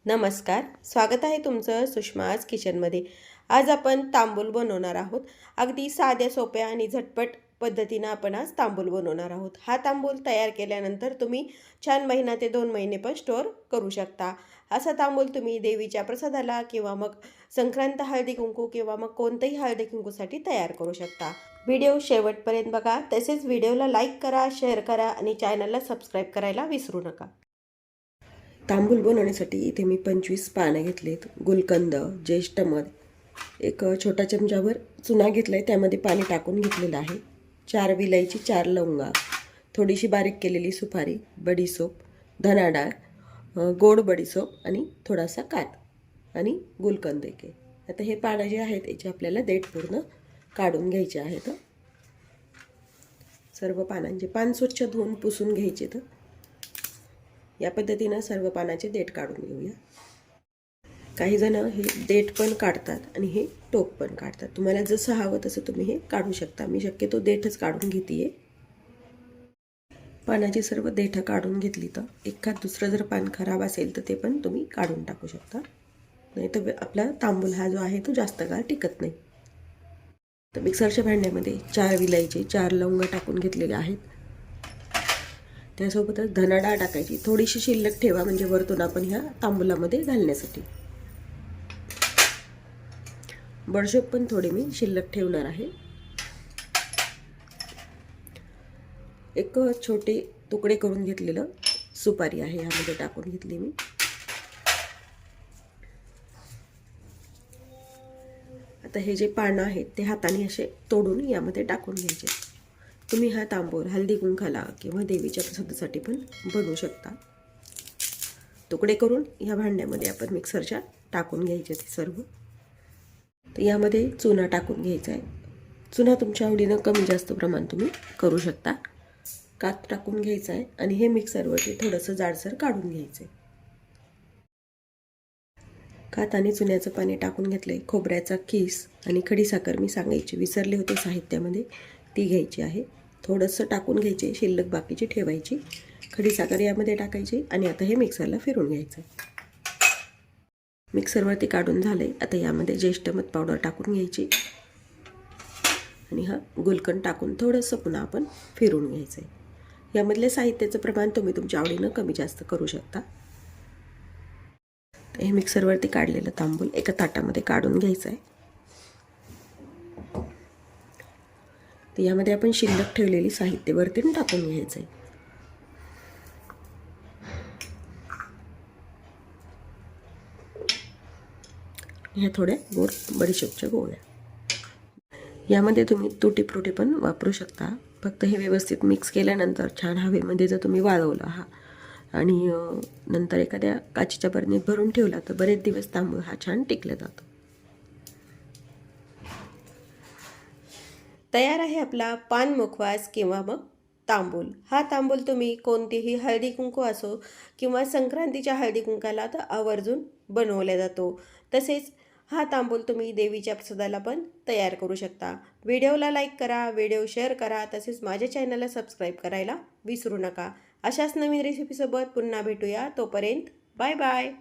नमस्कार, स्वागत आहे तुमचं सुषमाज किचनमध्ये। आज आपण तांबूल बनवणार आहोत। अगदी साध्या सोप्या आणि झटपट पद्धतीने आपण आज तांबूल बनवणार आहोत। हा तांबूल तयार केल्यानंतर तुम्ही छान महिना ते 2 महिने पण स्टोअर करू शकता। असा तांबूल तुम्ही देवीच्या प्रसादाला किंवा मग संक्रांत हळदी कुंकू किंवा मग कोणत्याही हळदी कुंकूसाठी तयार करू शकता। व्हिडिओ शेवटपर्यंत बघा, तसेच व्हिडिओला लाईक करा, शेअर करा आणि चॅनलला सबस्क्राईब करायला विसरू नका। तांबूल बनवण्यासाठी इथे मी 25 पानं घेतलेत। गुलकंद, ज्येष्ठ मध, एक छोटा चमचाभर चुना घेतलाय, त्यामध्ये पाणी टाकून घेतलेलं आहे। 4 विलायची, 4 लवंगा, थोडीशी बारीक केलेली सुपारी, बडीसोप, धना डाळ, गोड बडीसोप आणि थोडासा कात आणि गुलकंद एक आहे। आता हे पानं जे आहेत याचे आपल्याला देठ पूर्ण काढून घ्यायचे आहेत। सर्व पानांचे पान स्वच्छ धुवून पुसून घ्यायचे। तर या पद्धतीने सर्व पानाचे देठ काढून घेऊया। काही जण हे देठ पण काढतात आणि हे टोक पण काढतात। तुम्हाला जसं हवं तसं तुम्ही हे काढू शकता। मी शक्यतो देठच काढून घेतेय। पानाची सर्व देठ काढून घेतली तर एखाद दुसरं जर पान खराब असेल तर ते पण तुम्ही काढून टाकू शकता, नाही तर आपला तांबूल हा जो आहे तो जास्त काळ टिकत नाही। तर मिक्सरच्या भांड्यामध्ये 4 विलायचे, 4 लवंग टाकून घेतलेले आहेत। त्यासोबतच धना डाळ टाकायची, थोडीशी शिल्लक ठेवा म्हणजे वरतून आपण ह्या तांबूलामध्ये घालण्यासाठी। बडीशोप पण थोडी मी शिल्लक ठेवणार आहे। एक छोटे तुकडे करून घेतलेलं सुपारी आहे यामध्ये टाकून घेतली मी। आता हे जे पानं आहेत ते हाताने असे तोडून यामध्ये टाकून घ्यायचे। तुम्ही हा तांबूल हळदी कुंकाला किंवा देवीच्या प्रसादासाठी पण बनवू शकता। तुकडे करून या भांड्यामध्ये आपण मिक्सरच्या टाकून घ्यायचे ते सर्व। तर यामध्ये चुना टाकून घ्यायचा आहे। चुना तुमच्या आवडीनं कमी जास्त प्रमाण तुम्ही करू शकता। कात टाकून घ्यायचा आहे आणि हे मिक्सरवरती थोडंसं जाडसर काढून घ्यायचं आहे। कात आणि चुन्याचं पाणी टाकून घेतलंय। खोबऱ्याचा किस आणि खडीसाखर मी सांगायची विसरले होते साहित्यामध्ये, ती घ्यायची आहे। थोडंसं टाकून घ्यायचे, शिल्लक बाकीची ठेवायची। खडीसाखर यामध्ये टाकायची आणि आता हे मिक्सरला फिरवून घ्यायचं। मिक्सरवरती काढून झाले। आता यामध्ये ज्येष्ठ मध पावडर टाकून घ्यायची आणि हा गुलकंद टाकून थोडंसं पुन्हा आपण फिरवून घ्यायचं आहे। यामधले साहित्याचं प्रमाण तुम्ही तुमच्या आवडीनं कमी जास्त करू शकता। हे मिक्सरवरती काढलेलं तांबूल एका ताटामध्ये काढून घ्यायचं आहे। तर यामध्ये आपण शिल्लक ठेवलेली साहित्य वरती टाकून घ्यायचं आहे। ह्या थोड्या गोड बडीशोपच्या गोळ्या। यामध्ये तुम्ही तुटी फ्रुटी पण वापरू शकता। फक्त हे व्यवस्थित मिक्स केल्यानंतर छान हवेमध्ये जर तुम्ही वाळवलं आणि नंतर एखाद्या काचेच्या बरणीत भरून ठेवला तर बरेच दिवस तांबूल हा छान टिकला जातो। तयार आहे आपला पान मुखवास किंवा मग तांबूल। हा तांबूल तुम्ही कोणतीही हळदी कुंकू असो किंवा संक्रांतीच्या हळदी कुंकाला तर आवर्जून बनवला जातो। तसेच हा तांबूल तुम्ही देवीच्या प्रसादाला पण तयार करू शकता। व्हिडिओला लाईक करा, व्हिडिओ शेअर करा, तसेच माझ्या चॅनलला सबस्क्राईब करायला विसरू नका। अशाच नवीन रेसिपीसोबत पुन्हा भेटूया। तोपर्यंत बाय बाय।